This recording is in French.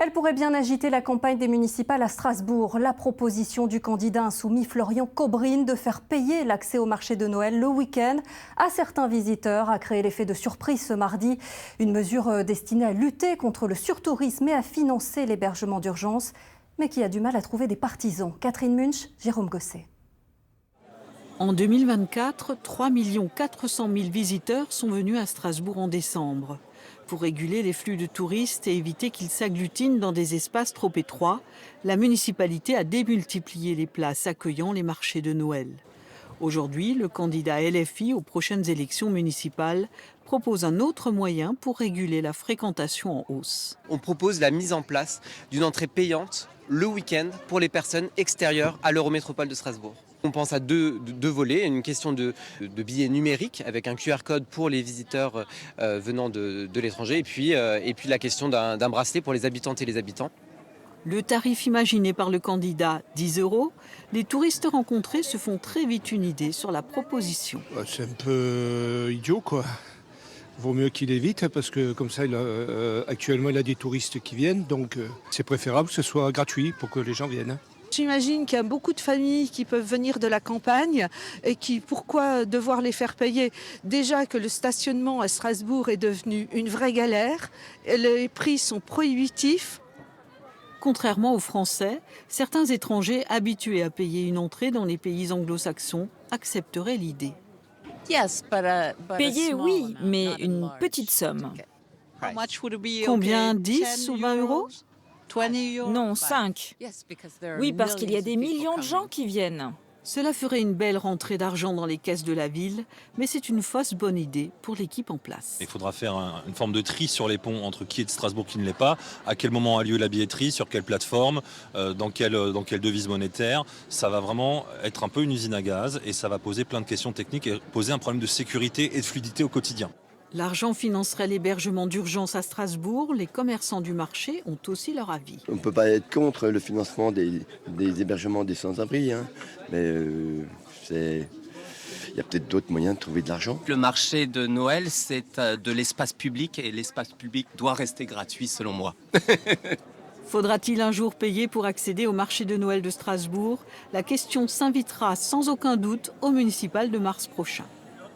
Elle pourrait bien agiter la campagne des municipales à Strasbourg. La proposition du candidat insoumis Florian Cobrine de faire payer l'accès au marché de Noël le week-end à certains visiteurs a créé l'effet de surprise ce mardi. Une mesure destinée à lutter contre le surtourisme et à financer l'hébergement d'urgence, mais qui a du mal à trouver des partisans. Catherine Munch, Jérôme Gosset. En 2024, 3 400 000 visiteurs sont venus à Strasbourg en décembre. Pour réguler les flux de touristes et éviter qu'ils s'agglutinent dans des espaces trop étroits, la municipalité a démultiplié les places accueillant les marchés de Noël. Aujourd'hui, le candidat LFI aux prochaines élections municipales propose un autre moyen pour réguler la fréquentation en hausse. On propose la mise en place d'une entrée payante le week-end pour les personnes extérieures à l'Eurométropole de Strasbourg. On pense à deux volets, une question de billets numériques avec un QR code pour les visiteurs venant de l'étranger et puis la question d'un bracelet pour les habitantes et les habitants. Le tarif imaginé par le candidat, 10 €, les touristes rencontrés se font très vite une idée sur la proposition. C'est un peu idiot, quoi. Vaut mieux qu'il évite parce que comme ça, actuellement, il a des touristes qui viennent. Donc, c'est préférable que ce soit gratuit pour que les gens viennent. J'imagine qu'il y a beaucoup de familles qui peuvent venir de la campagne et pourquoi devoir les faire payer? Déjà que le stationnement à Strasbourg est devenu une vraie galère, et les prix sont prohibitifs. Contrairement aux Français, certains étrangers habitués à payer une entrée dans les pays anglo-saxons accepteraient l'idée. Payer, oui, mais une petite somme. Combien, 10 ou 20 €? Non, 5. Oui, parce qu'il y a des millions de gens qui viennent. Cela ferait une belle rentrée d'argent dans les caisses de la ville, mais c'est une fausse bonne idée pour l'équipe en place. Il faudra faire une forme de tri sur les ponts entre qui est de Strasbourg, qui ne l'est pas, à quel moment a lieu la billetterie, sur quelle plateforme, dans quelle devise monétaire. Ça va vraiment être un peu une usine à gaz et ça va poser plein de questions techniques et poser un problème de sécurité et de fluidité au quotidien. L'argent financerait l'hébergement d'urgence à Strasbourg. Les commerçants du marché ont aussi leur avis. On ne peut pas être contre le financement des hébergements des sans-abri, mais il y a peut-être d'autres moyens de trouver de l'argent. Le marché de Noël, c'est de l'espace public et l'espace public doit rester gratuit selon moi. Faudra-t-il un jour payer pour accéder au marché de Noël de Strasbourg? La question s'invitera sans aucun doute au municipal de mars prochain.